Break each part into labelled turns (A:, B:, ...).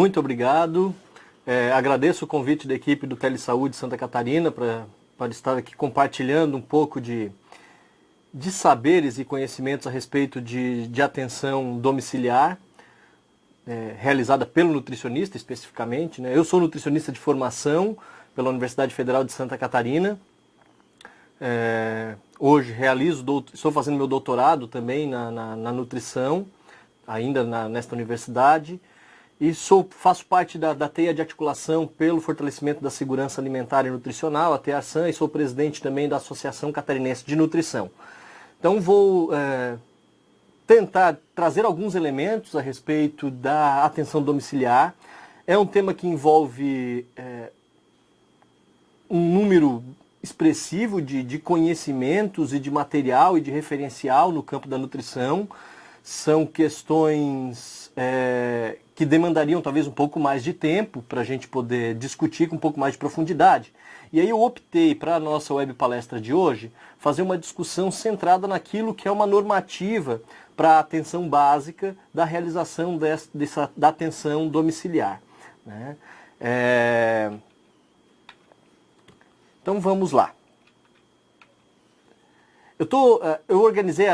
A: Muito obrigado. Agradeço o convite da equipe do Telesaúde Santa Catarina para estar aqui compartilhando um pouco de saberes e conhecimentos a respeito de atenção domiciliar, realizada pelo nutricionista especificamente, né? Eu sou nutricionista de formação pela Universidade Federal de Santa Catarina. Hoje estou fazendo meu doutorado também na nutrição, ainda nesta universidade. E faço parte da teia de articulação pelo fortalecimento da segurança alimentar e nutricional, a TEARSAN, e sou presidente também da Associação Catarinense de Nutrição. Então vou tentar trazer alguns elementos a respeito da atenção domiciliar. É um tema que envolve um número expressivo de conhecimentos e de material e de referencial no campo da nutrição. São questões que demandariam talvez um pouco mais de tempo para a gente poder discutir com um pouco mais de profundidade. E aí eu optei para a nossa web palestra de hoje fazer uma discussão centrada naquilo que é uma normativa para a atenção básica da realização da atenção domiciliar, né? Então vamos lá. Eu organizei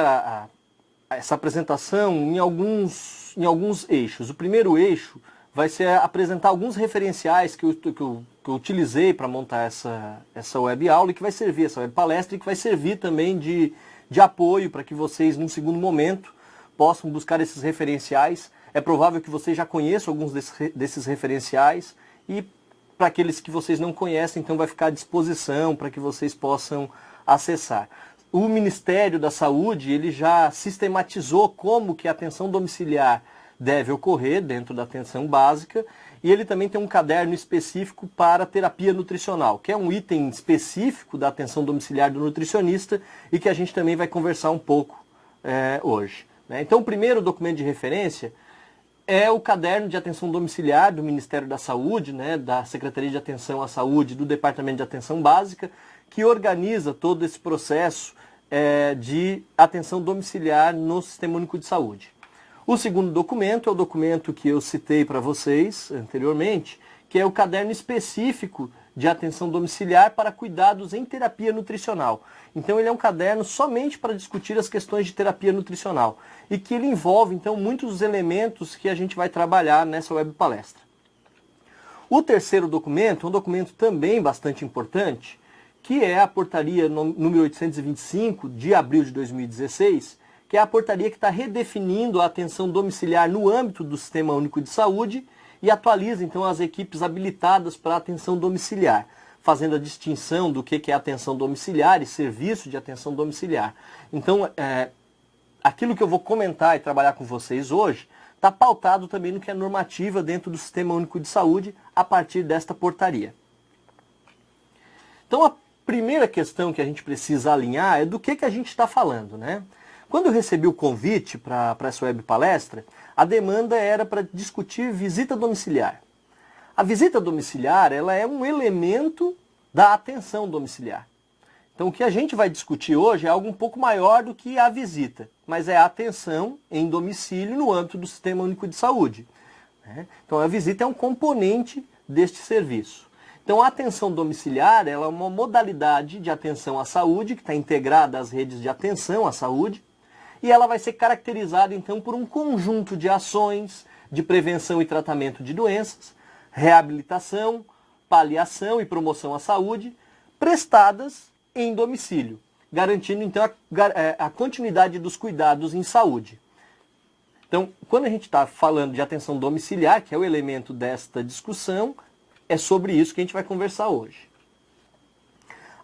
A: essa apresentação em alguns eixos. O primeiro eixo vai ser apresentar alguns referenciais que eu utilizei para montar essa web aula e que vai servir, essa web palestra, e que vai servir também de apoio para que vocês, num segundo momento, possam buscar esses referenciais. É provável que vocês já conheçam alguns desses referenciais, e para aqueles que vocês não conhecem, então vai ficar à disposição para que vocês possam acessar. O Ministério da Saúde, ele já sistematizou como que a atenção domiciliar deve ocorrer dentro da atenção básica, e ele também tem um caderno específico para terapia nutricional, que é um item específico da atenção domiciliar do nutricionista e que a gente também vai conversar um pouco hoje, né? Então o primeiro documento de referência é o caderno de atenção domiciliar do Ministério da Saúde, né, da Secretaria de Atenção à Saúde, do Departamento de Atenção Básica, que organiza todo esse processo de atenção domiciliar no Sistema Único de Saúde. O segundo documento é o documento que eu citei para vocês anteriormente, que é o caderno específico de atenção domiciliar para cuidados em terapia nutricional. Então ele é um caderno somente para discutir as questões de terapia nutricional e que ele envolve então muitos dos elementos que a gente vai trabalhar nessa web palestra. O terceiro documento é um documento também bastante importante, que é a portaria número 825 de abril de 2016, que é a portaria que está redefinindo a atenção domiciliar no âmbito do Sistema Único de Saúde e atualiza então as equipes habilitadas para a atenção domiciliar, fazendo a distinção do que é atenção domiciliar e serviço de atenção domiciliar. Então, aquilo que eu vou comentar e trabalhar com vocês hoje está pautado também no que é normativa dentro do Sistema Único de Saúde a partir desta portaria. Então, a primeira questão que a gente precisa alinhar é do que a gente está falando, né? Quando eu recebi o convite para essa web palestra, a demanda era para discutir visita domiciliar. A visita domiciliar, ela é um elemento da atenção domiciliar. Então o que a gente vai discutir hoje é algo um pouco maior do que a visita, mas é a atenção em domicílio no âmbito do Sistema Único de Saúde, né? Então a visita é um componente deste serviço. Então a atenção domiciliar, ela é uma modalidade de atenção à saúde que está integrada às redes de atenção à saúde, e ela vai ser caracterizada então por um conjunto de ações de prevenção e tratamento de doenças, reabilitação, paliação e promoção à saúde, prestadas em domicílio, garantindo então a continuidade dos cuidados em saúde. Então, quando a gente está falando de atenção domiciliar, que é o elemento desta discussão, é sobre isso que a gente vai conversar hoje.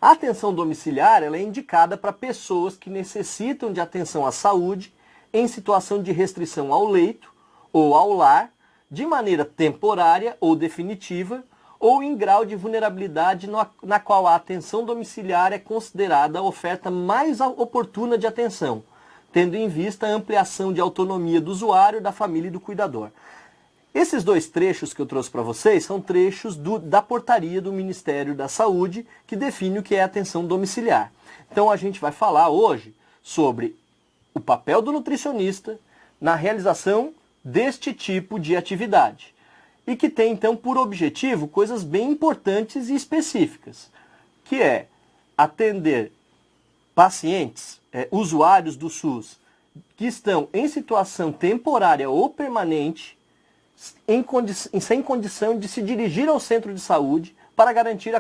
A: A atenção domiciliar, ela é indicada para pessoas que necessitam de atenção à saúde em situação de restrição ao leito ou ao lar, de maneira temporária ou definitiva, ou em grau de vulnerabilidade na qual a atenção domiciliar é considerada a oferta mais oportuna de atenção, tendo em vista a ampliação de autonomia do usuário, da família e do cuidador. Esses dois trechos que eu trouxe para vocês são trechos da portaria do Ministério da Saúde, que define o que é atenção domiciliar. Então a gente vai falar hoje sobre o papel do nutricionista na realização deste tipo de atividade. e que tem, então, por objetivo coisas bem importantes e específicas, que é atender pacientes, usuários do SUS, que estão em situação temporária ou permanente, sem condição de se dirigir ao centro de saúde para garantir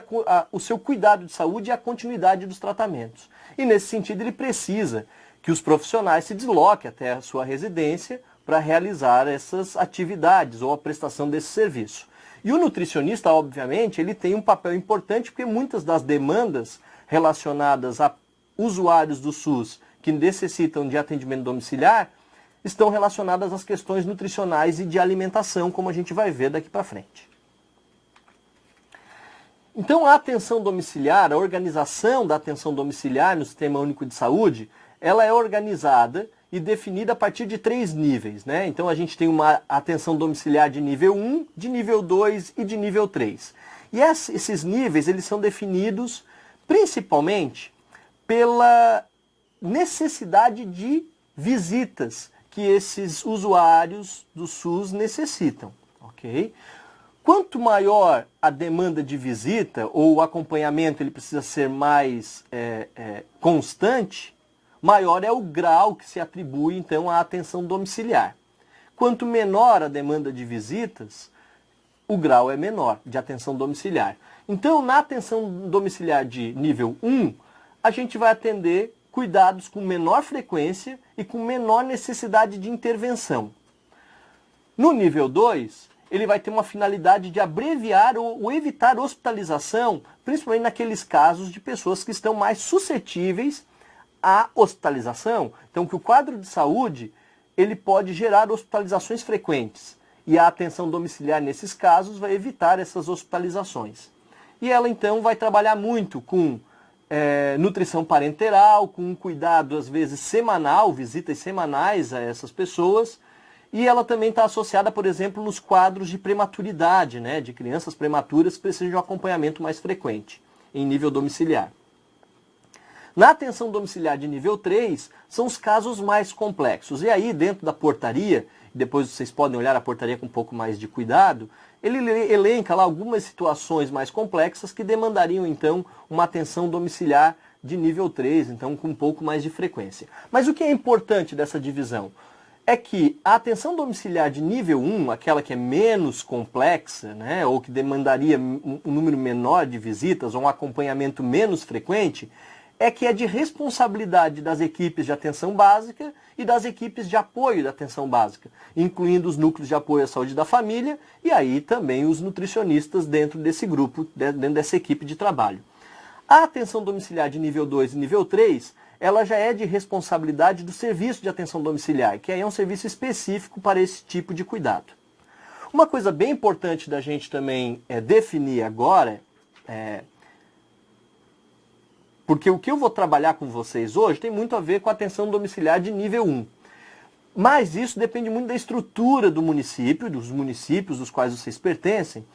A: o seu cuidado de saúde e a continuidade dos tratamentos. E nesse sentido ele precisa que os profissionais se desloquem até a sua residência para realizar essas atividades ou a prestação desse serviço. E o nutricionista, obviamente, ele tem um papel importante porque muitas das demandas relacionadas a usuários do SUS que necessitam de atendimento domiciliar estão relacionadas às questões nutricionais e de alimentação, como a gente vai ver daqui para frente. Então, a atenção domiciliar, a organização da atenção domiciliar no Sistema Único de Saúde, ela é organizada e definida a partir de 3 níveis, né? Então, a gente tem uma atenção domiciliar de nível 1, de nível 2 e de nível 3. E esses níveis, eles são definidos principalmente pela necessidade de visitas que esses usuários do SUS necessitam, ok? Quanto maior a demanda de visita ou o acompanhamento ele precisa ser mais constante, maior é o grau que se atribui então à atenção domiciliar. Quanto menor a demanda de visitas, o grau é menor de atenção domiciliar. Então, na atenção domiciliar de nível 1, a gente vai atender cuidados com menor frequência e com menor necessidade de intervenção. No nível 2, ele vai ter uma finalidade de abreviar ou evitar hospitalização, principalmente naqueles casos de pessoas que estão mais suscetíveis à hospitalização. Então, que o quadro de saúde ele pode gerar hospitalizações frequentes. E a atenção domiciliar, nesses casos, vai evitar essas hospitalizações. E ela, então, vai trabalhar muito com nutrição parenteral, com um cuidado, às vezes, semanal, visitas semanais a essas pessoas. E ela também está associada, por exemplo, nos quadros de prematuridade, né, de crianças prematuras que precisam de um acompanhamento mais frequente, em nível domiciliar. Na atenção domiciliar de nível 3, são os casos mais complexos. E aí, dentro da portaria, depois vocês podem olhar a portaria com um pouco mais de cuidado, ele elenca lá algumas situações mais complexas que demandariam, então, uma atenção domiciliar de nível 3, então com um pouco mais de frequência. Mas o que é importante dessa divisão? É que a atenção domiciliar de nível 1, aquela que é menos complexa, né, ou que demandaria um número menor de visitas ou um acompanhamento menos frequente, é que é de responsabilidade das equipes de atenção básica e das equipes de apoio da atenção básica, incluindo os núcleos de apoio à saúde da família e aí também os nutricionistas dentro desse grupo, dentro dessa equipe de trabalho. A atenção domiciliar de nível 2 e nível 3, ela já é de responsabilidade do serviço de atenção domiciliar, que aí é um serviço específico para esse tipo de cuidado. Uma coisa bem importante da gente também definir agora porque o que eu vou trabalhar com vocês hoje tem muito a ver com a atenção domiciliar de nível 1. Mas isso depende muito da estrutura do município, dos municípios dos quais vocês pertencem,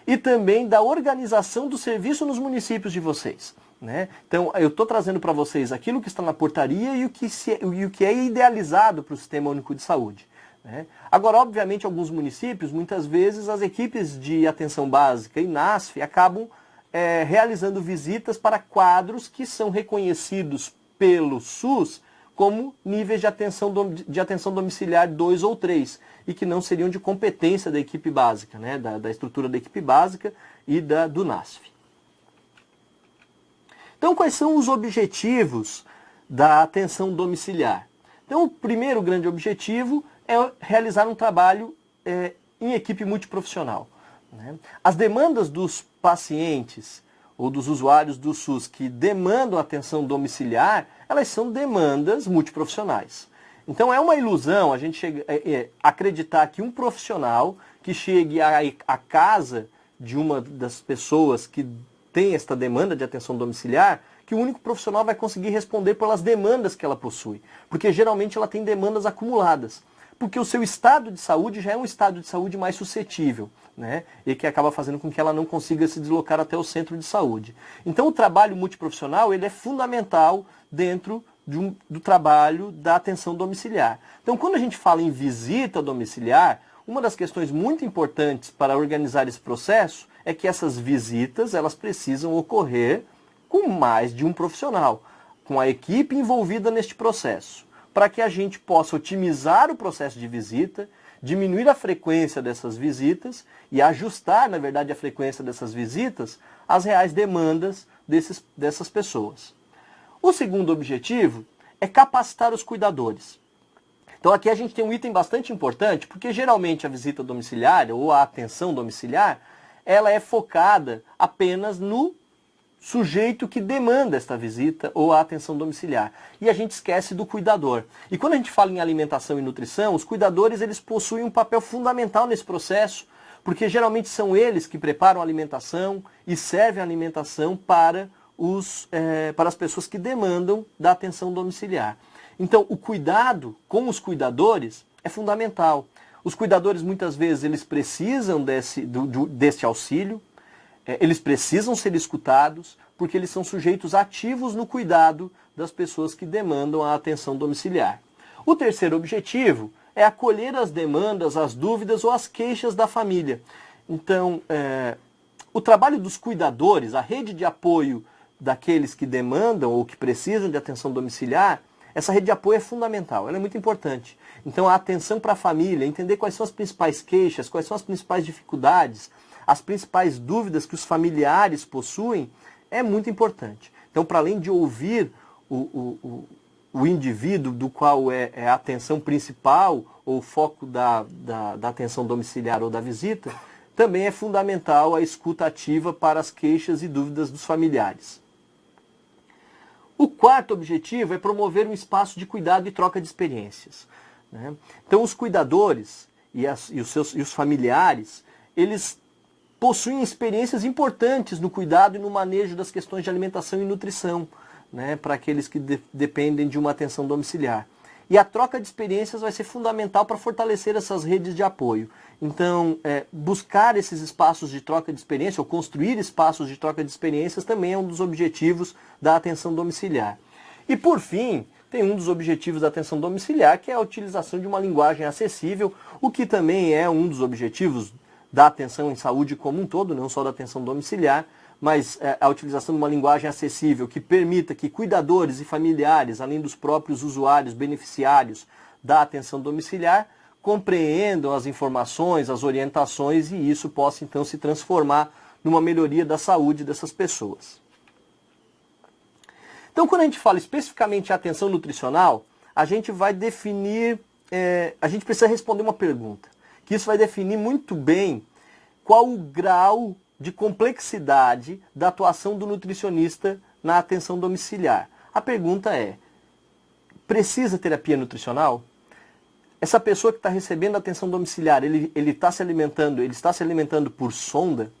A: e também da organização do serviço nos municípios de vocês, né? Então, eu estou trazendo para vocês aquilo que está na portaria e o que é idealizado para o Sistema Único de Saúde, né? Agora, obviamente, alguns municípios, muitas vezes, as equipes de atenção básica e NASF acabam realizando visitas para quadros que são reconhecidos pelo SUS como níveis de atenção domiciliar 2 ou 3 e que não seriam de competência da equipe básica, né, da estrutura da equipe básica e do NASF. Então, quais são os objetivos da atenção domiciliar? Então, o primeiro grande objetivo é realizar um trabalho em equipe multiprofissional, né? As demandas dos pacientes ou dos usuários do SUS que demandam atenção domiciliar, elas são demandas multiprofissionais. Então é uma ilusão a gente acreditar que um profissional que chegue à casa de uma das pessoas que tem esta demanda de atenção domiciliar, que o único profissional vai conseguir responder pelas demandas que ela possui. Porque geralmente ela tem demandas acumuladas. Porque o seu estado de saúde já é um estado de saúde mais suscetível, né? E que acaba fazendo com que ela não consiga se deslocar até o centro de saúde. Então o trabalho multiprofissional ele é fundamental dentro do trabalho da atenção domiciliar. Então quando a gente fala em visita domiciliar, uma das questões muito importantes para organizar esse processo é que essas visitas elas precisam ocorrer com mais de um profissional, com a equipe envolvida neste processo, para que a gente possa otimizar o processo de visita, diminuir a frequência dessas visitas e ajustar, na verdade, a frequência dessas visitas às reais demandas dessas pessoas. O segundo objetivo é capacitar os cuidadores. Então aqui a gente tem um item bastante importante, porque geralmente a visita domiciliar ou a atenção domiciliar, ela é focada apenas no sujeito que demanda esta visita ou a atenção domiciliar. E a gente esquece do cuidador. E quando a gente fala em alimentação e nutrição, os cuidadores eles possuem um papel fundamental nesse processo, porque geralmente são eles que preparam a alimentação e servem a alimentação para as pessoas que demandam da atenção domiciliar. Então, o cuidado com os cuidadores é fundamental. Os cuidadores, muitas vezes, eles precisam desse auxílio, eles precisam ser escutados, porque eles são sujeitos ativos no cuidado das pessoas que demandam a atenção domiciliar. O terceiro objetivo é acolher as demandas, as dúvidas ou as queixas da família. Então, o trabalho dos cuidadores, a rede de apoio daqueles que demandam ou que precisam de atenção domiciliar, essa rede de apoio é fundamental, ela é muito importante. Então a atenção para a família, entender quais são as principais queixas, quais são as principais dificuldades, as principais dúvidas que os familiares possuem, é muito importante. Então, para além de ouvir o indivíduo do qual é a atenção principal ou o foco da atenção domiciliar ou da visita, também é fundamental a escuta ativa para as queixas e dúvidas dos familiares. O quarto objetivo é promover um espaço de cuidado e troca de experiências, né? Então os cuidadores e os familiares, eles possuem experiências importantes no cuidado e no manejo das questões de alimentação e nutrição, né, para aqueles que dependem de uma atenção domiciliar. E a troca de experiências vai ser fundamental para fortalecer essas redes de apoio. Então, buscar esses espaços de troca de experiência, ou construir espaços de troca de experiências, também é um dos objetivos da atenção domiciliar. E, por fim, tem um dos objetivos da atenção domiciliar, que é a utilização de uma linguagem acessível, o que também é um dos objetivos da atenção em saúde como um todo, não só da atenção domiciliar, mas a utilização de uma linguagem acessível que permita que cuidadores e familiares, além dos próprios usuários, beneficiários da atenção domiciliar, compreendam as informações, as orientações e isso possa então se transformar numa melhoria da saúde dessas pessoas. Então, quando a gente fala especificamente em atenção nutricional, a gente vai definir, a gente precisa responder uma pergunta, que isso vai definir muito bem qual o grau de complexidade da atuação do nutricionista na atenção domiciliar. A pergunta é, precisa terapia nutricional? Essa pessoa que está recebendo atenção domiciliar, ele está se alimentando por sonda?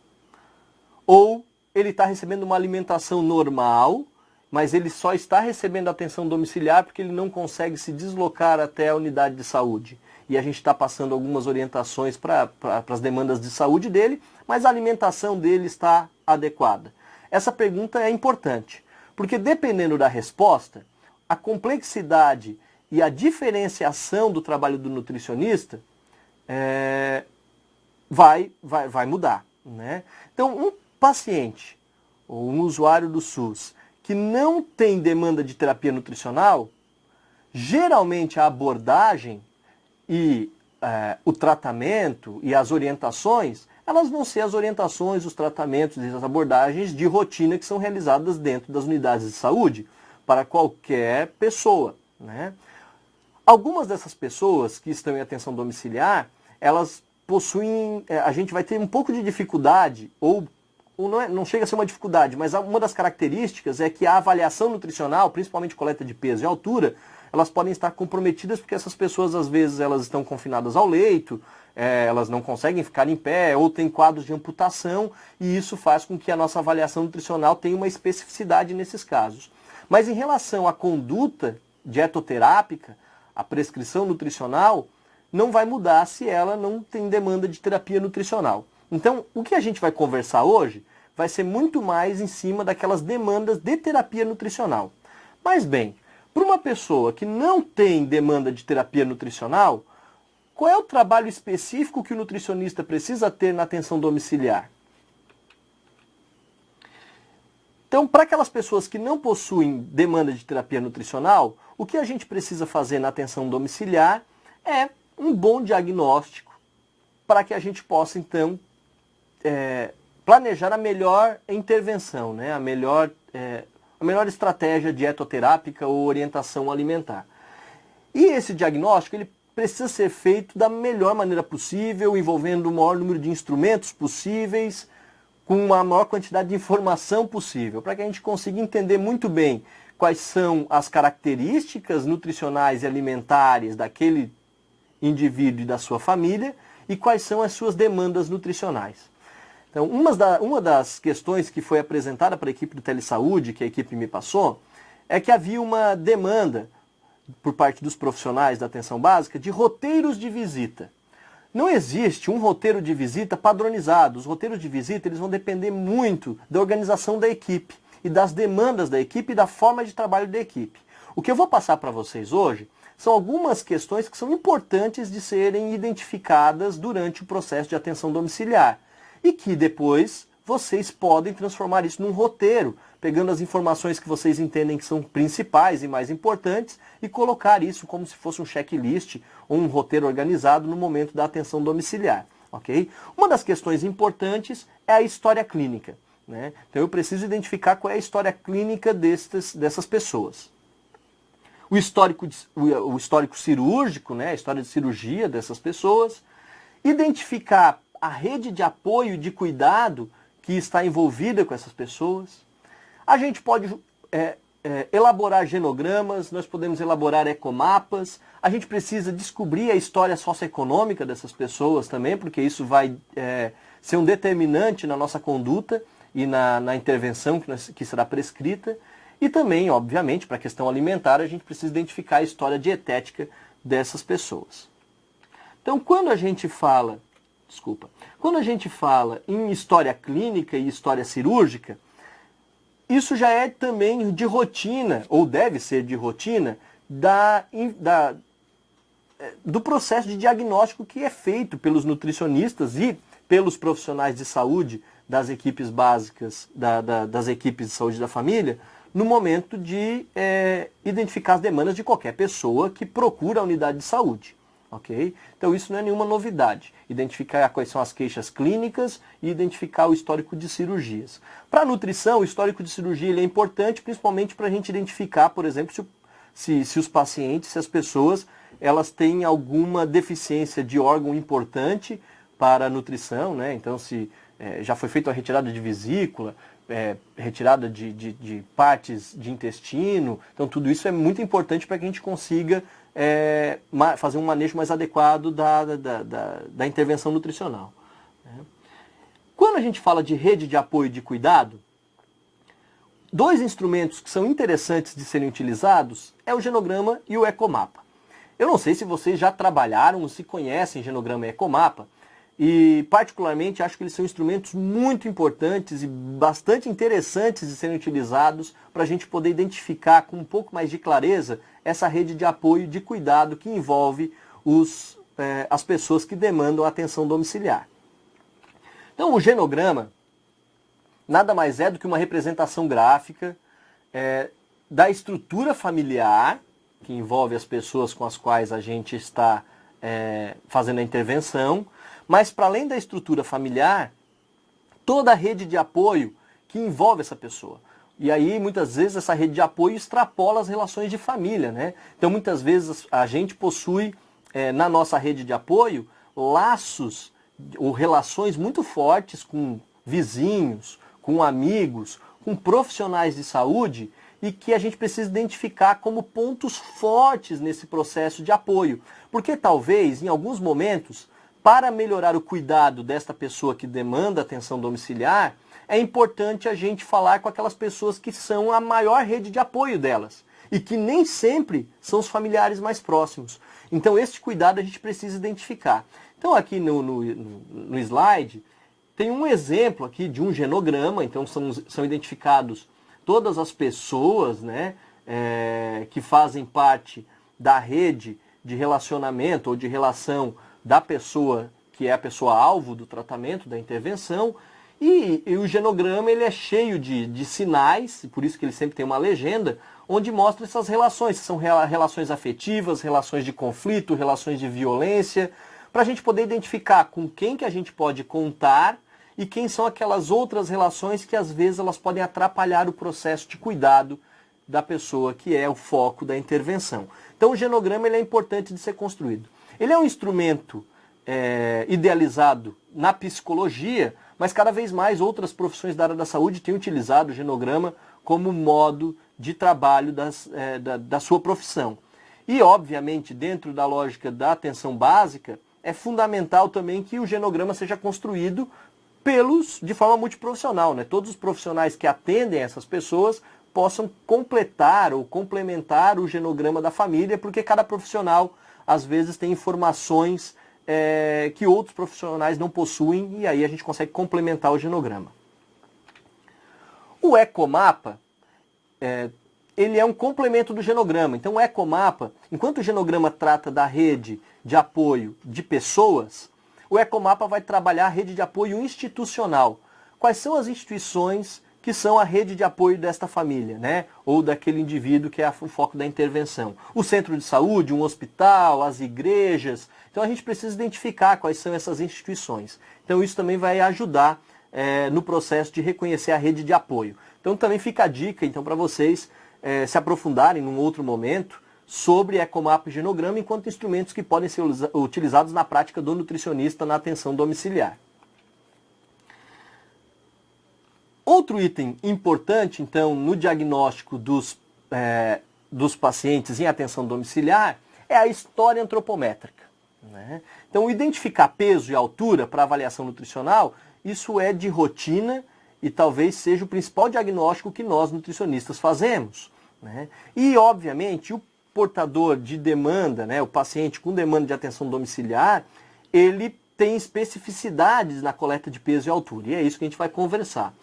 A: Ou ele está recebendo uma alimentação normal, mas ele só está recebendo atenção domiciliar porque ele não consegue se deslocar até a unidade de saúde? E a gente está passando algumas orientações para as demandas de saúde dele, mas a alimentação dele está adequada. Essa pergunta é importante, porque dependendo da resposta, a complexidade e a diferenciação do trabalho do nutricionista vai mudar, né? Então, um paciente ou um usuário do SUS que não tem demanda de terapia nutricional, geralmente a abordagem e o tratamento e as orientações, elas vão ser as orientações, os tratamentos e as abordagens de rotina que são realizadas dentro das unidades de saúde para qualquer pessoa, né? Algumas dessas pessoas que estão em atenção domiciliar, elas possuem, a gente vai ter um pouco de dificuldade, ou não chega a ser uma dificuldade, mas uma das características é que a avaliação nutricional, principalmente coleta de peso e altura, elas podem estar comprometidas porque essas pessoas, às vezes, elas estão confinadas ao leito, elas não conseguem ficar em pé, ou têm quadros de amputação, e isso faz com que a nossa avaliação nutricional tenha uma especificidade nesses casos. Mas em relação à conduta dietoterápica, a prescrição nutricional não vai mudar se ela não tem demanda de terapia nutricional. Então, o que a gente vai conversar hoje vai ser muito mais em cima daquelas demandas de terapia nutricional. Mas bem, para uma pessoa que não tem demanda de terapia nutricional, Qual é o trabalho específico que o nutricionista precisa ter na atenção domiciliar? Então, para aquelas pessoas que não possuem demanda de terapia nutricional, o que a gente precisa fazer na atenção domiciliar é um bom diagnóstico para que a gente possa, então, planejar a melhor intervenção, né? a melhor estratégia dietoterápica ou orientação alimentar. E esse diagnóstico ele precisa ser feito da melhor maneira possível, envolvendo o maior número de instrumentos possíveis, com a maior quantidade de informação possível, para que a gente consiga entender muito bem quais são as características nutricionais e alimentares daquele indivíduo e da sua família e quais são as suas demandas nutricionais. Então, uma das questões que foi apresentada para a equipe do Telesaúde, que a equipe me passou, é que havia uma demanda por parte dos profissionais da atenção básica de roteiros de visita. Não existe um roteiro de visita padronizado. Os roteiros de visita eles vão depender muito da organização da equipe e das demandas da equipe e da forma de trabalho da equipe. O que eu vou passar para vocês hoje são algumas questões que são importantes de serem identificadas durante o processo de atenção domiciliar e que depois vocês podem transformar isso num roteiro, pegando as informações que vocês entendem que são principais e mais importantes e colocar isso como se fosse um checklist ou um roteiro organizado no momento da atenção domiciliar, ok? Uma das questões importantes é a história clínica, né? Então eu preciso identificar qual é a história clínica dessas pessoas. O histórico cirúrgico, né? A história de cirurgia dessas pessoas. Identificar a rede de apoio e de cuidado que está envolvida com essas pessoas. A gente pode elaborar genogramas, nós podemos elaborar ecomapas, a gente precisa descobrir a história socioeconômica dessas pessoas também, porque isso vai ser um determinante na nossa conduta e na intervenção que será prescrita. E também, obviamente, para a questão alimentar, a gente precisa identificar a história dietética dessas pessoas. Então, quando a gente fala em história clínica e história cirúrgica, isso já é também de rotina, ou deve ser de rotina, do processo de diagnóstico que é feito pelos nutricionistas e pelos profissionais de saúde das equipes básicas, das equipes de saúde da família, no momento de identificar as demandas de qualquer pessoa que procura a unidade de saúde. Okay? Então isso não é nenhuma novidade. Identificar quais são as queixas clínicas e identificar o histórico de cirurgias. Para a nutrição, o histórico de cirurgia ele é importante, principalmente para a gente identificar, por exemplo, se os pacientes, se as pessoas, elas têm alguma deficiência de órgão importante para a nutrição, né? Então se já foi feita a retirada de vesícula, retirada de partes de intestino, então tudo isso é muito importante para que a gente consiga fazer um manejo mais adequado da intervenção nutricional. Quando a gente fala de rede de apoio e de cuidado, dois instrumentos que são interessantes de serem utilizados é o genograma e o ecomapa. Eu não sei se vocês já trabalharam ou se conhecem genograma e ecomapa, e particularmente acho que eles são instrumentos muito importantes e bastante interessantes de serem utilizados para a gente poder identificar com um pouco mais de clareza essa rede de apoio e de cuidado que envolve as pessoas que demandam atenção domiciliar. Então o genograma nada mais é do que uma representação gráfica da estrutura familiar, que envolve as pessoas com as quais a gente está fazendo a intervenção, mas para além da estrutura familiar, toda a rede de apoio que envolve essa pessoa. E aí, muitas vezes, essa rede de apoio extrapola as relações de família, né? Então, muitas vezes, a gente possui, na nossa rede de apoio, laços ou relações muito fortes com vizinhos, com amigos, com profissionais de saúde, e que a gente precisa identificar como pontos fortes nesse processo de apoio. Porque talvez, em alguns momentos, para melhorar o cuidado desta pessoa que demanda atenção domiciliar, é importante a gente falar com aquelas pessoas que são a maior rede de apoio delas e que nem sempre são os familiares mais próximos. Então esse cuidado a gente precisa identificar. Então aqui no slide tem um exemplo aqui de um genograma, então são identificados todas as pessoas, né, que fazem parte da rede de relacionamento ou de relação da pessoa que é a pessoa alvo do tratamento, da intervenção, e o genograma ele é cheio de sinais, por isso que ele sempre tem uma legenda, onde mostra essas relações, que são relações afetivas, relações de conflito, relações de violência, para a gente poder identificar com quem que a gente pode contar e quem são aquelas outras relações que às vezes elas podem atrapalhar o processo de cuidado da pessoa, que é o foco da intervenção. Então o genograma ele é importante de ser construído. Ele é um instrumento idealizado na psicologia, mas cada vez mais outras profissões da área da saúde têm utilizado o genograma como modo de trabalho da sua profissão. E, obviamente, dentro da lógica da atenção básica, é fundamental também que o genograma seja construído de forma multiprofissional, né? Todos os profissionais que atendem essas pessoas possam completar ou complementar o genograma da família, porque cada profissional, às vezes, tem informações que outros profissionais não possuem, e aí a gente consegue complementar o genograma. O ecomapa, ele é um complemento do genograma. Então o ecomapa, enquanto o genograma trata da rede de apoio de pessoas, o ecomapa vai trabalhar a rede de apoio institucional. Quais são as instituições que são a rede de apoio desta família, né? Ou daquele indivíduo que é o foco da intervenção? O centro de saúde, um hospital, as igrejas. Então a gente precisa identificar quais são essas instituições. Então isso também vai ajudar no processo de reconhecer a rede de apoio. Então também fica a dica então, para vocês se aprofundarem num outro momento sobre ecomapa e genograma enquanto instrumentos que podem ser utilizados na prática do nutricionista na atenção domiciliar. Outro item importante, então, no diagnóstico dos pacientes em atenção domiciliar é a história antropométrica, né? Então, identificar peso e altura para avaliação nutricional, isso é de rotina e talvez seja o principal diagnóstico que nós nutricionistas fazemos, né? E, obviamente, o portador de demanda, né, o paciente com demanda de atenção domiciliar, ele tem especificidades na coleta de peso e altura, e é isso que a gente vai conversar.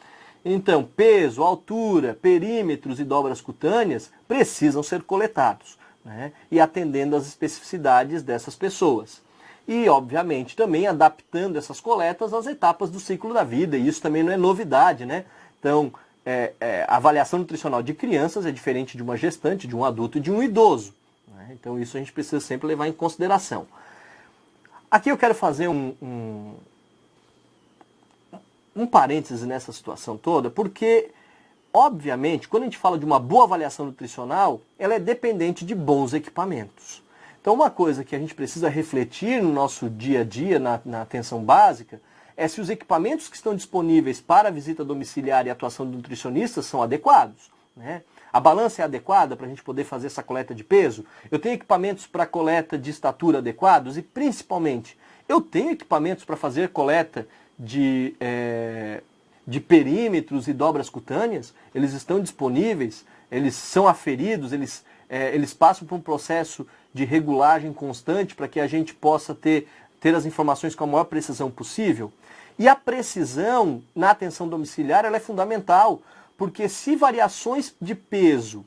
A: Então, peso, altura, perímetros e dobras cutâneas precisam ser coletados, né? E atendendo às especificidades dessas pessoas. E, obviamente, também adaptando essas coletas às etapas do ciclo da vida, e isso também não é novidade, né? Então, a avaliação nutricional de crianças é diferente de uma gestante, de um adulto e de um idoso, né? Então, isso a gente precisa sempre levar em consideração. Aqui eu quero fazer um parêntese nessa situação toda, porque, obviamente, quando a gente fala de uma boa avaliação nutricional, ela é dependente de bons equipamentos. Então, uma coisa que a gente precisa refletir no nosso dia a dia, na atenção básica, é se os equipamentos que estão disponíveis para a visita domiciliar e atuação do nutricionista são adequados, né? A balança é adequada para a gente poder fazer essa coleta de peso? Eu tenho equipamentos para coleta de estatura adequados? E, principalmente, eu tenho equipamentos para fazer coleta de perímetros e dobras cutâneas? Eles estão disponíveis? Eles são aferidos? Eles passam por um processo de regulagem constante para que a gente possa ter as informações com a maior precisão possível? E a precisão na atenção domiciliar ela é fundamental, porque se variações de peso,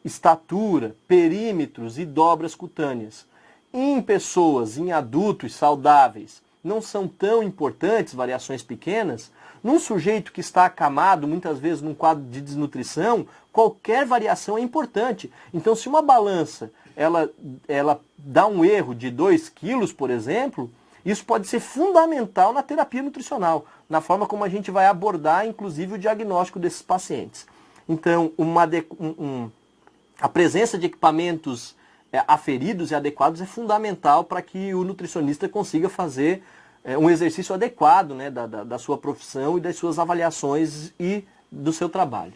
A: estatura, perímetros e dobras cutâneas em pessoas, em adultos saudáveis, não são tão importantes, variações pequenas, num sujeito que está acamado, muitas vezes num quadro de desnutrição, qualquer variação é importante. Então, se uma balança ela dá um erro de 2 quilos, por exemplo, isso pode ser fundamental na terapia nutricional, na forma como a gente vai abordar, inclusive, o diagnóstico desses pacientes. Então, a presença de equipamentos aferidos e adequados é fundamental para que o nutricionista consiga fazer um exercício adequado, né, da sua profissão e das suas avaliações e do seu trabalho.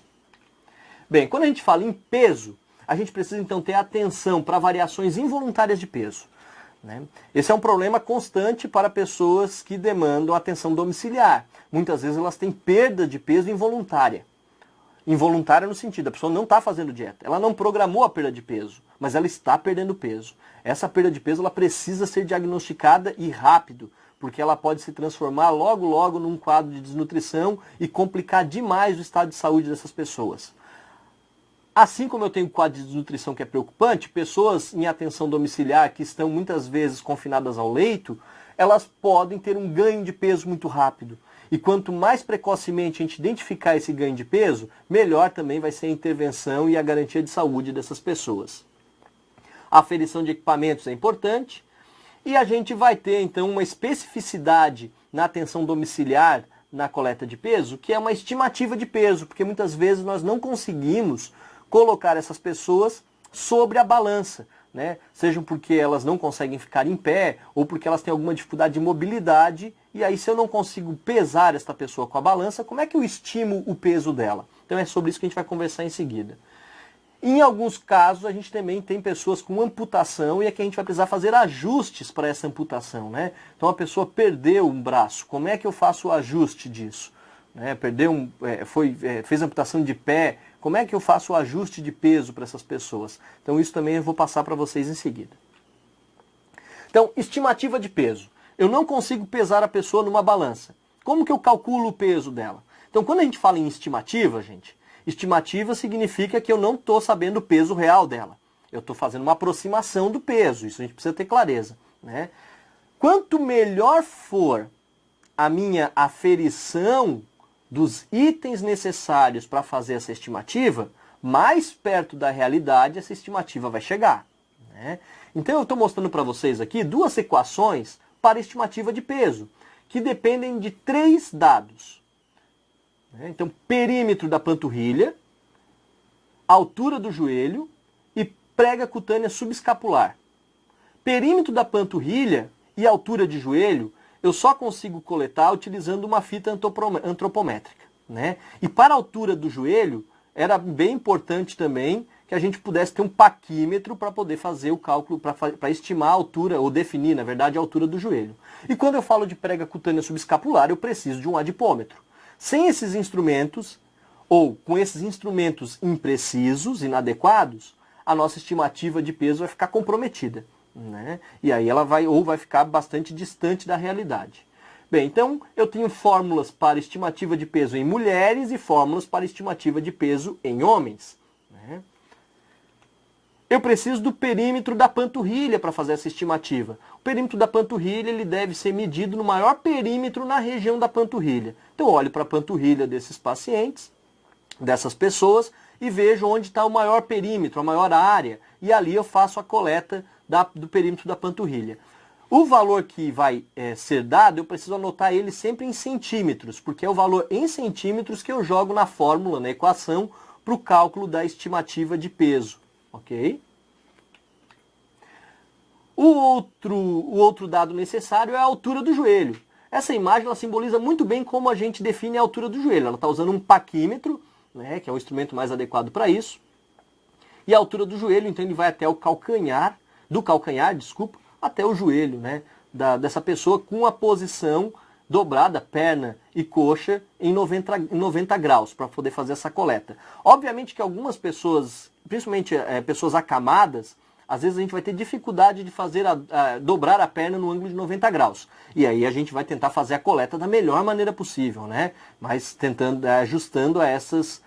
A: Bem, quando a gente fala em peso, a gente precisa então ter atenção para variações involuntárias de peso, né? Esse é um problema constante para pessoas que demandam atenção domiciliar. Muitas vezes elas têm perda de peso involuntária. Involuntária no sentido, a pessoa não está fazendo dieta, ela não programou a perda de peso, mas ela está perdendo peso. Essa perda de peso ela precisa ser diagnosticada e rápido, porque ela pode se transformar logo, logo num quadro de desnutrição e complicar demais o estado de saúde dessas pessoas. Assim como eu tenho quadro de desnutrição que é preocupante, pessoas em atenção domiciliar que estão muitas vezes confinadas ao leito, elas podem ter um ganho de peso muito rápido. E quanto mais precocemente a gente identificar esse ganho de peso, melhor também vai ser a intervenção e a garantia de saúde dessas pessoas. A aferição de equipamentos é importante e a gente vai ter então uma especificidade na atenção domiciliar na coleta de peso, que é uma estimativa de peso, porque muitas vezes nós não conseguimos colocar essas pessoas sobre a balança, né? Sejam porque elas não conseguem ficar em pé ou porque elas têm alguma dificuldade de mobilidade, e aí se eu não consigo pesar esta pessoa com a balança, como é que eu estimo o peso dela? Então é sobre isso que a gente vai conversar em seguida. Em alguns casos a gente também tem pessoas com amputação e aqui a gente vai precisar fazer ajustes para essa amputação, né? Então a pessoa perdeu um braço, como é que eu faço o ajuste disso? Fez amputação de pé, como é que eu faço o ajuste de peso para essas pessoas? Então isso também eu vou passar para vocês em seguida. Então, estimativa de peso. Eu não consigo pesar a pessoa numa balança. Como que eu calculo o peso dela? Então quando a gente fala em estimativa, gente, estimativa significa que eu não estou sabendo o peso real dela. Eu estou fazendo uma aproximação do peso, isso a gente precisa ter clareza, né? Quanto melhor for a minha aferição dos itens necessários para fazer essa estimativa, mais perto da realidade essa estimativa vai chegar, né? Então eu estou mostrando para vocês aqui duas equações para estimativa de peso, que dependem de 3 dados. Então, perímetro da panturrilha, altura do joelho e prega cutânea subescapular. Perímetro da panturrilha e altura de joelho eu só consigo coletar utilizando uma fita antropométrica, né? E para a altura do joelho, era bem importante também que a gente pudesse ter um paquímetro para poder fazer o cálculo, para estimar a altura, ou definir, na verdade, a altura do joelho. E quando eu falo de prega cutânea subescapular, eu preciso de um adipômetro. Sem esses instrumentos, ou com esses instrumentos imprecisos, inadequados, a nossa estimativa de peso vai ficar comprometida, né? E aí ela vai ficar bastante distante da realidade. Bem, então eu tenho fórmulas para estimativa de peso em mulheres e fórmulas para estimativa de peso em homens, né? Eu preciso do perímetro da panturrilha para fazer essa estimativa. O perímetro da panturrilha ele deve ser medido no maior perímetro na região da panturrilha. Então eu olho para a panturrilha desses pacientes, dessas pessoas, e vejo onde está o maior perímetro, a maior área, e ali eu faço a coleta do perímetro da panturrilha. O valor que vai ser dado, eu preciso anotar ele sempre em centímetros, porque é o valor em centímetros que eu jogo na fórmula, na equação, para o cálculo da estimativa de peso. Ok? O outro dado necessário é a altura do joelho. Essa imagem ela simboliza muito bem como a gente define a altura do joelho. Ela está usando um paquímetro, né, que é o instrumento mais adequado para isso. E a altura do joelho, então, ele vai até o calcanhar, até o joelho, né, dessa pessoa com a posição dobrada, perna e coxa em 90 graus, para poder fazer essa coleta. Obviamente que algumas pessoas, principalmente pessoas acamadas, às vezes a gente vai ter dificuldade de fazer dobrar a perna no ângulo de 90 graus. E aí a gente vai tentar fazer a coleta da melhor maneira possível, né? Mas tentando, ajustando a essas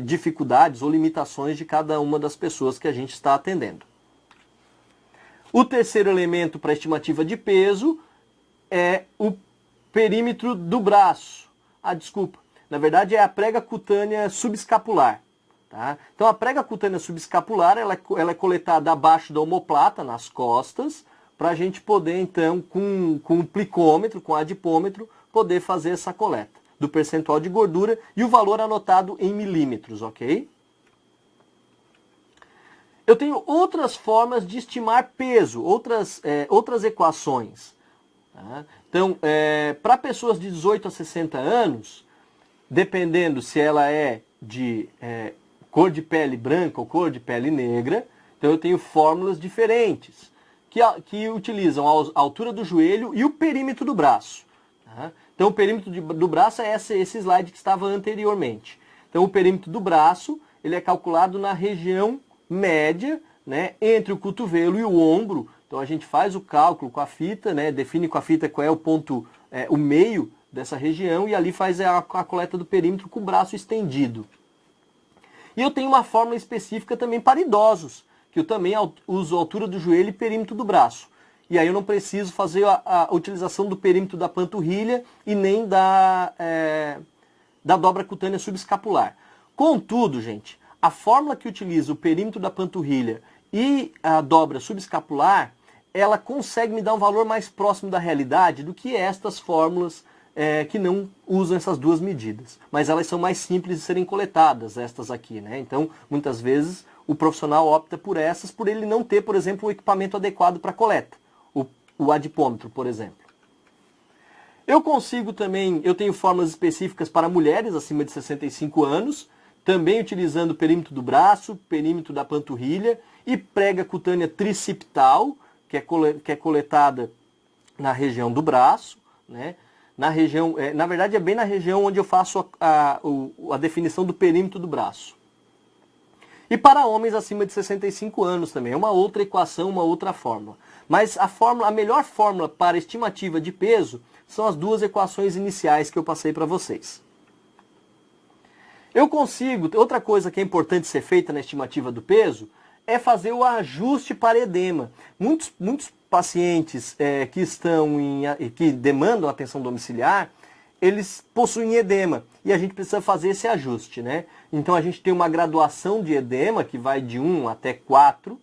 A: dificuldades ou limitações de cada uma das pessoas que a gente está atendendo. O terceiro elemento para a estimativa de peso é o perímetro do braço. Na verdade é a prega cutânea subescapular. Tá? Então a prega cutânea subescapular ela é coletada abaixo da omoplata, nas costas, para a gente poder então, com o plicômetro, com o adipômetro, poder fazer essa coleta do percentual de gordura e o valor anotado em milímetros, ok? Eu tenho outras formas de estimar peso, outras equações. Tá? Então, para pessoas de 18 a 60 anos, dependendo se ela é de cor de pele branca ou cor de pele negra, então eu tenho fórmulas diferentes, que utilizam a altura do joelho e o perímetro do braço. Tá? Então o perímetro do braço é esse slide que estava anteriormente. Então o perímetro do braço ele é calculado na região média, né, entre o cotovelo e o ombro. Então a gente faz o cálculo com a fita, né, define com a fita qual é o ponto, o meio dessa região e ali faz a coleta do perímetro com o braço estendido. E eu tenho uma fórmula específica também para idosos, que eu também uso a altura do joelho e perímetro do braço. E aí eu não preciso fazer a utilização do perímetro da panturrilha e nem da dobra cutânea subescapular. Contudo, gente, a fórmula que utiliza o perímetro da panturrilha e a dobra subescapular, ela consegue me dar um valor mais próximo da realidade do que estas fórmulas que não usam essas duas medidas. Mas elas são mais simples de serem coletadas, estas aqui, né? Então, muitas vezes, o profissional opta por essas, por ele não ter, por exemplo, o equipamento adequado para coleta. O adipômetro, por exemplo. Eu consigo também, eu tenho fórmulas específicas para mulheres acima de 65 anos, também utilizando o perímetro do braço, perímetro da panturrilha e prega cutânea tricipital, que é coletada na região do braço, né? Na região, na verdade é bem na região onde eu faço a definição do perímetro do braço. E para homens acima de 65 anos também, é uma outra equação, uma outra fórmula. Mas a melhor fórmula para estimativa de peso são as duas equações iniciais que eu passei para vocês. Eu consigo, outra coisa que é importante ser feita na estimativa do peso, é fazer o ajuste para edema. Muitos pacientes que demandam atenção domiciliar, eles possuem edema e a gente precisa fazer esse ajuste, né? Então a gente tem uma graduação de edema que vai de 1 até 4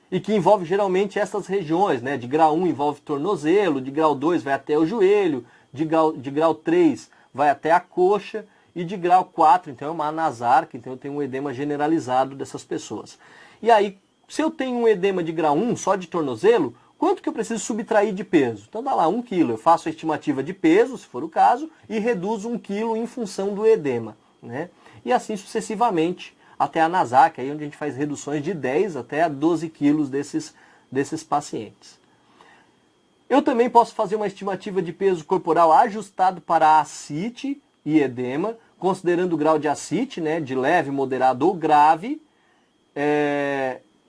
A: e que envolve geralmente essas regiões, né? De grau 1 envolve tornozelo, de grau 2 vai até o joelho, de grau 3 vai até a coxa e de grau 4, então é uma anasarca, então eu tenho um edema generalizado dessas pessoas. E aí, se eu tenho um edema de grau 1 só de tornozelo, quanto que eu preciso subtrair de peso? Então dá lá 1 kg, eu faço a estimativa de peso, se for o caso, e reduzo 1 kg em função do edema, né? E assim sucessivamente até a NASAC, aí onde a gente faz reduções de 10 até 12 quilos desses pacientes. Eu também posso fazer uma estimativa de peso corporal ajustado para ascite e edema, considerando o grau de ascite, né, de leve, moderado ou grave.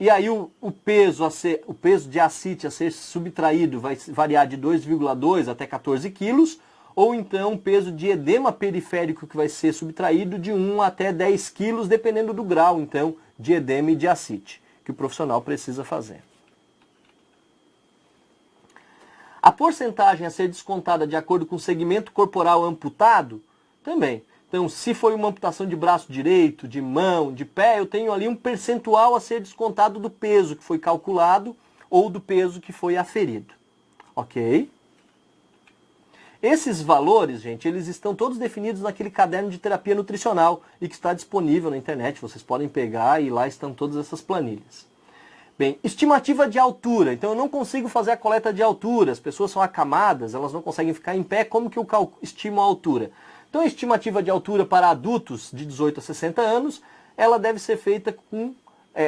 A: E aí o peso de ascite a ser subtraído vai variar de 2,2 até 14 quilos, ou então o peso de edema periférico que vai ser subtraído de 1 até 10 quilos, dependendo do grau, então, de edema e de ascite, que o profissional precisa fazer. A porcentagem a ser descontada de acordo com o segmento corporal amputado, também. Então, se foi uma amputação de braço direito, de mão, de pé, eu tenho ali um percentual a ser descontado do peso que foi calculado ou do peso que foi aferido. Ok? Esses valores, gente, eles estão todos definidos naquele caderno de terapia nutricional e que está disponível na internet. Vocês podem pegar e lá estão todas essas planilhas. Bem, estimativa de altura. Então eu não consigo fazer a coleta de altura. As pessoas são acamadas, elas não conseguem ficar em pé. Como que eu estimo a altura? Então a estimativa de altura para adultos de 18 a 60 anos, ela deve ser feita com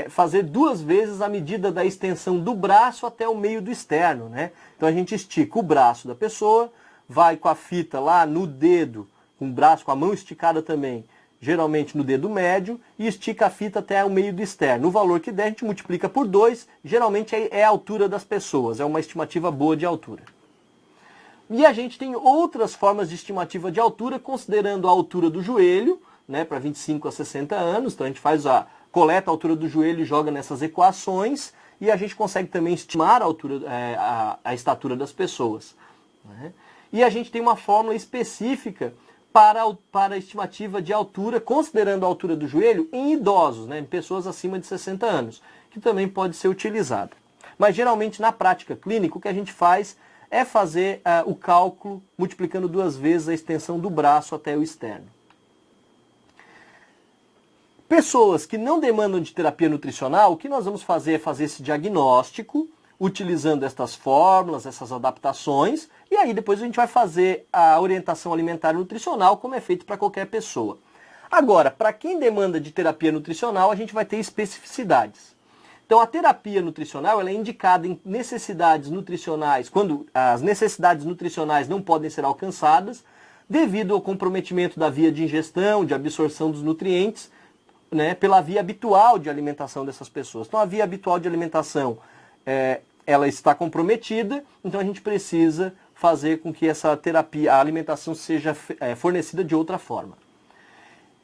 A: fazer 2 vezes a medida da extensão do braço até o meio do externo, né? Então a gente estica o braço da pessoa, vai com a fita lá no dedo, com o braço, com a mão esticada também, geralmente no dedo médio, e estica a fita até o meio do externo. O valor que der, a gente multiplica por 2, geralmente é a altura das pessoas, é uma estimativa boa de altura. E a gente tem outras formas de estimativa de altura, considerando a altura do joelho, né, para 25 a 60 anos. Então a gente coleta a altura do joelho e joga nessas equações, e a gente consegue também estimar a altura, a estatura das pessoas, né? E a gente tem uma fórmula específica para a estimativa de altura, considerando a altura do joelho em idosos, né, em pessoas acima de 60 anos, que também pode ser utilizada. Mas geralmente na prática clínica o que a gente faz é fazer o cálculo multiplicando 2 vezes a extensão do braço até o externo. Pessoas que não demandam de terapia nutricional, o que nós vamos fazer é fazer esse diagnóstico, utilizando estas fórmulas, essas adaptações, e aí depois a gente vai fazer a orientação alimentar e nutricional, como é feito para qualquer pessoa. Agora, para quem demanda de terapia nutricional, a gente vai ter especificidades. Então a terapia nutricional ela é indicada em necessidades nutricionais, quando as necessidades nutricionais não podem ser alcançadas, devido ao comprometimento da via de ingestão, de absorção dos nutrientes, né, pela via habitual de alimentação dessas pessoas. Então a via habitual de alimentação ela está comprometida, então a gente precisa fazer com que essa terapia, a alimentação seja fornecida de outra forma.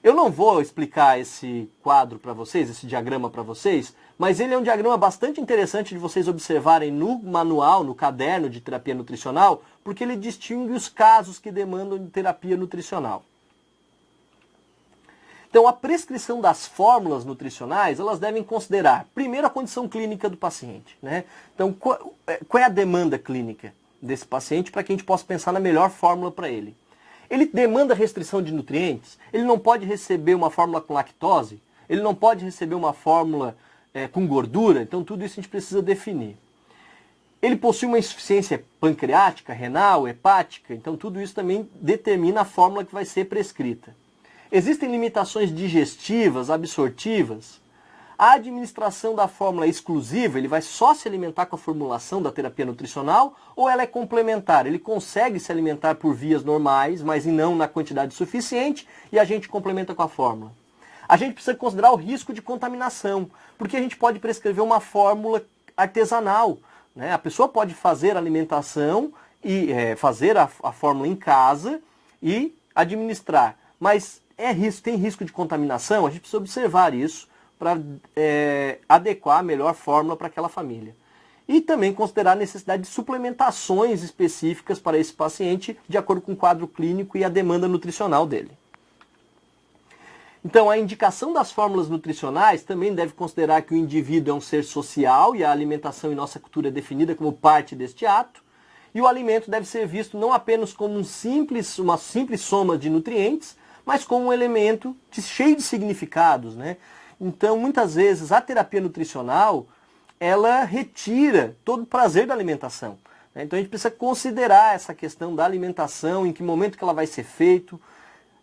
A: Eu não vou explicar esse quadro para vocês, esse diagrama para vocês, mas ele é um diagrama bastante interessante de vocês observarem no manual, no caderno de terapia nutricional, porque ele distingue os casos que demandam de terapia nutricional. Então, a prescrição das fórmulas nutricionais, elas devem considerar, primeiro, a condição clínica do paciente, né? Então, qual é a demanda clínica desse paciente para que a gente possa pensar na melhor fórmula para ele? Ele demanda restrição de nutrientes? Ele não pode receber uma fórmula com lactose? Ele não pode receber uma fórmula com gordura? Então, tudo isso a gente precisa definir. Ele possui uma insuficiência pancreática, renal, hepática? Então, tudo isso também determina a fórmula que vai ser prescrita. Existem limitações digestivas, absortivas? A administração da fórmula é exclusiva, ele vai só se alimentar com a formulação da terapia nutricional, ou ela é complementar? Ele consegue se alimentar por vias normais, mas não na quantidade suficiente, e a gente complementa com a fórmula. A gente precisa considerar o risco de contaminação, porque a gente pode prescrever uma fórmula artesanal, né? A pessoa pode fazer a alimentação e fazer a fórmula em casa e administrar, mas tem risco de contaminação? A gente precisa observar isso para adequar a melhor fórmula para aquela família. E também considerar a necessidade de suplementações específicas para esse paciente, de acordo com o quadro clínico e a demanda nutricional dele. Então, a indicação das fórmulas nutricionais também deve considerar que o indivíduo é um ser social e a alimentação em nossa cultura é definida como parte deste ato. E o alimento deve ser visto não apenas como uma simples soma de nutrientes, mas como um elemento cheio de significados, né? Então, muitas vezes, a terapia nutricional, ela retira todo o prazer da alimentação, né? Então, a gente precisa considerar essa questão da alimentação, em que momento que ela vai ser feita,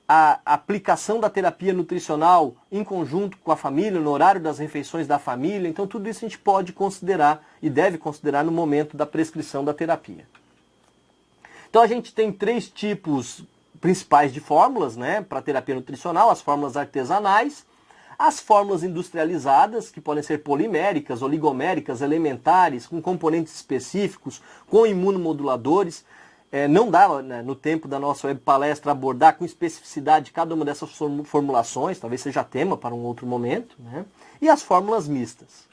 A: a aplicação da terapia nutricional em conjunto com a família, no horário das refeições da família. Então, tudo isso a gente pode considerar e deve considerar no momento da prescrição da terapia. Então, a gente tem 3 tipos principais de fórmulas, né, para terapia nutricional: as fórmulas artesanais, as fórmulas industrializadas, que podem ser poliméricas, oligoméricas, elementares, com componentes específicos, com imunomoduladores. Não dá, né, no tempo da nossa web palestra, abordar com especificidade cada uma dessas formulações, talvez seja tema para um outro momento, né? E as fórmulas mistas.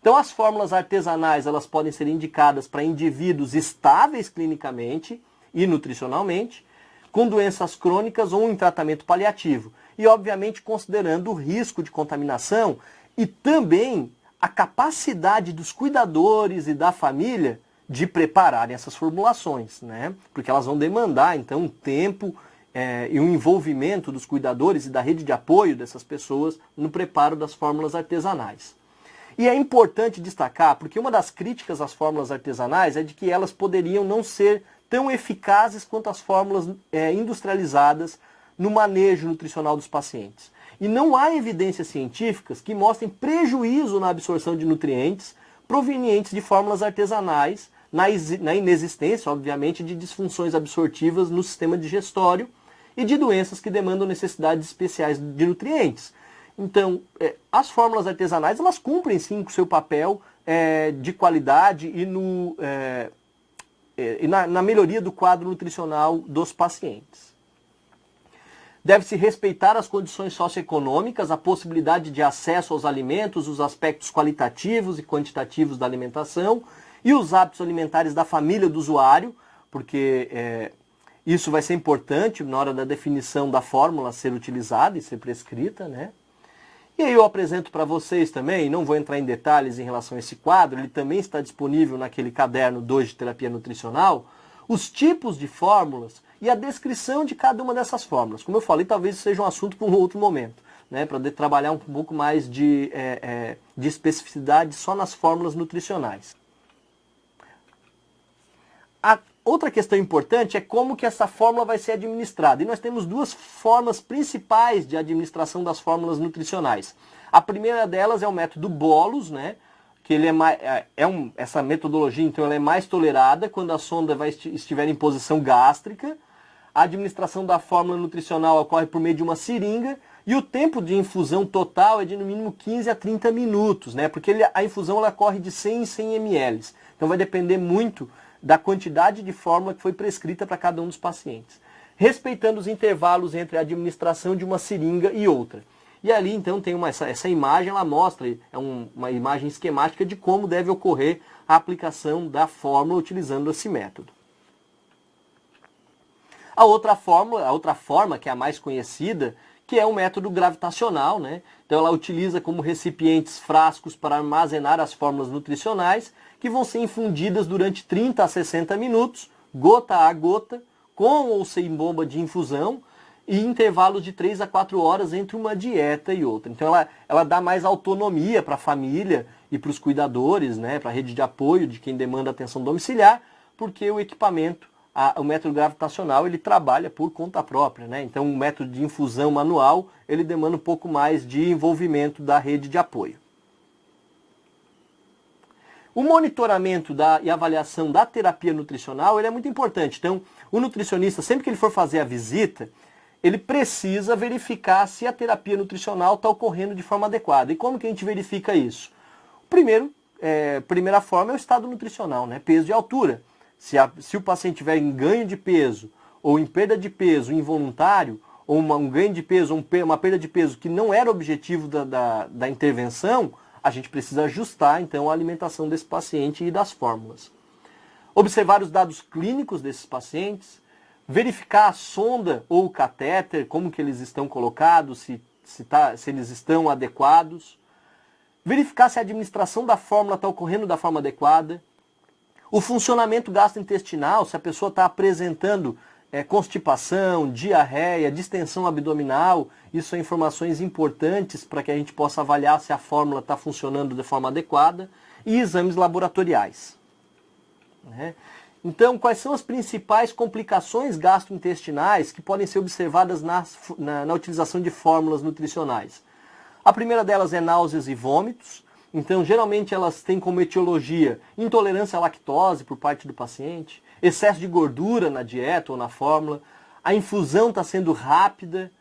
A: Então, as fórmulas artesanais, elas podem ser indicadas para indivíduos estáveis clinicamente e nutricionalmente, com doenças crônicas ou em tratamento paliativo. E, obviamente, considerando o risco de contaminação e também a capacidade dos cuidadores e da família de prepararem essas formulações, né? Porque elas vão demandar, então, um tempo e um envolvimento dos cuidadores e da rede de apoio dessas pessoas no preparo das fórmulas artesanais. E é importante destacar, porque uma das críticas às fórmulas artesanais é de que elas poderiam não ser tão eficazes quanto as fórmulas industrializadas no manejo nutricional dos pacientes. E não há evidências científicas que mostrem prejuízo na absorção de nutrientes provenientes de fórmulas artesanais, na inexistência, obviamente, de disfunções absortivas no sistema digestório e de doenças que demandam necessidades especiais de nutrientes. Então, as fórmulas artesanais, elas cumprem sim o seu papel de qualidade e na melhoria do quadro nutricional dos pacientes. Deve-se respeitar as condições socioeconômicas, a possibilidade de acesso aos alimentos, os aspectos qualitativos e quantitativos da alimentação e os hábitos alimentares da família do usuário, porque isso vai ser importante na hora da definição da fórmula ser utilizada e ser prescrita, né? E aí eu apresento para vocês também, não vou entrar em detalhes em relação a esse quadro, ele também está disponível naquele caderno 2 de terapia nutricional, os tipos de fórmulas e a descrição de cada uma dessas fórmulas. Como eu falei, talvez seja um assunto para um outro momento, né, para trabalhar um pouco mais de especificidade só nas fórmulas nutricionais. A outra questão importante é como que essa fórmula vai ser administrada. E nós temos 2 formas principais de administração das fórmulas nutricionais. A primeira delas é o método bolos, né? Que ele essa metodologia, então, ela é mais tolerada quando a sonda estiver em posição gástrica. A administração da fórmula nutricional ocorre por meio de uma seringa e o tempo de infusão total é de no mínimo 15 a 30 minutos, né? Porque a infusão ela ocorre de 100 em 100 ml. Então vai depender muito da quantidade de fórmula que foi prescrita para cada um dos pacientes. respeitando os intervalos entre a administração de uma seringa e outra. E ali então tem essa imagem, ela mostra, uma imagem esquemática de como deve ocorrer a aplicação da fórmula utilizando esse método. A outra forma, que é a mais conhecida, que é o método gravitacional, né? Então ela utiliza como recipientes frascos para armazenar as fórmulas nutricionais, que vão ser infundidas durante 30 a 60 minutos, gota a gota, com ou sem bomba de infusão, e intervalos de 3 a 4 horas entre uma dieta e outra. Então ela dá mais autonomia para a família e para os cuidadores, né? Para a rede de apoio de quem demanda atenção domiciliar, porque o equipamento, o método gravitacional, ele trabalha por conta própria, né? Então o método de infusão manual, ele demanda um pouco mais de envolvimento da rede de apoio. O monitoramento e avaliação da terapia nutricional, ele é muito importante. Então, o nutricionista, sempre que ele for fazer a visita, ele precisa verificar se a terapia nutricional está ocorrendo de forma adequada. E como que a gente verifica isso? Primeira forma é o estado nutricional, né? Peso e altura. Se o paciente tiver em ganho de peso, ou em perda de peso involuntário, ou um ganho de peso, ou uma perda de peso que não era objetivo da intervenção, a gente precisa ajustar então a alimentação desse paciente e das fórmulas. Observar os dados clínicos desses pacientes, verificar a sonda ou o catéter, como que eles estão colocados, se eles estão adequados, verificar se a administração da fórmula está ocorrendo da forma adequada, o funcionamento gastrointestinal, se a pessoa está apresentando constipação, diarreia, distensão abdominal, isso são informações importantes para que a gente possa avaliar se a fórmula está funcionando de forma adequada, e exames laboratoriais. Então, quais são as principais complicações gastrointestinais que podem ser observadas na utilização de fórmulas nutricionais? A primeira delas é náuseas e vômitos. Então, geralmente elas têm como etiologia intolerância à lactose por parte do paciente, excesso de gordura na dieta ou na fórmula, a infusão está sendo rápida,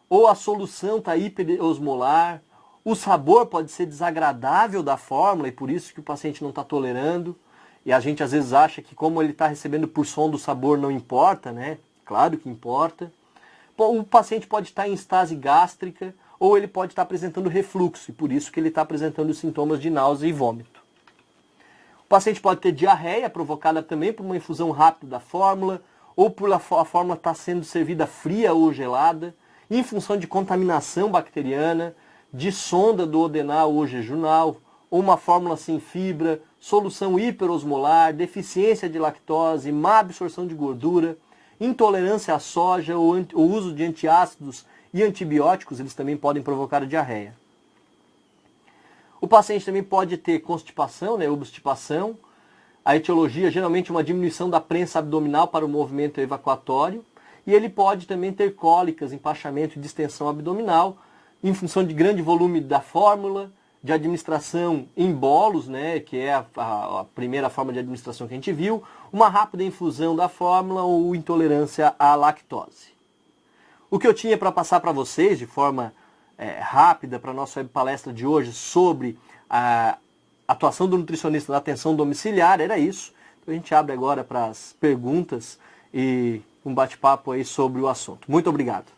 A: ou a solução está hiperosmolar, o sabor pode ser desagradável da fórmula e por isso que o paciente não está tolerando. E a gente às vezes acha que como ele está recebendo por som do sabor não importa, né? Claro que importa. O paciente pode estar em estase gástrica ou ele pode estar apresentando refluxo e por isso que ele está apresentando os sintomas de náusea e vômito. O paciente pode ter diarreia provocada também por uma infusão rápida da fórmula ou por a fórmula estar sendo servida fria ou gelada, em função de contaminação bacteriana, de sonda duodenal ou jejunal, ou uma fórmula sem fibra, solução hiperosmolar, deficiência de lactose, má absorção de gordura, intolerância à soja ou uso de antiácidos e antibióticos, eles também podem provocar diarreia. O paciente também pode ter constipação, né, obstipação. A etiologia geralmente é uma diminuição da prensa abdominal para o movimento evacuatório. E ele pode também ter cólicas, empachamento e distensão abdominal, em função de grande volume da fórmula, de administração em bolos, né, que é a primeira forma de administração que a gente viu, uma rápida infusão da fórmula ou intolerância à lactose. O que eu tinha para passar para vocês de forma rápida para a nossa web palestra de hoje sobre a atuação do nutricionista na atenção domiciliar era isso. Então a gente abre agora para as perguntas e um bate-papo aí sobre o assunto. Muito obrigado.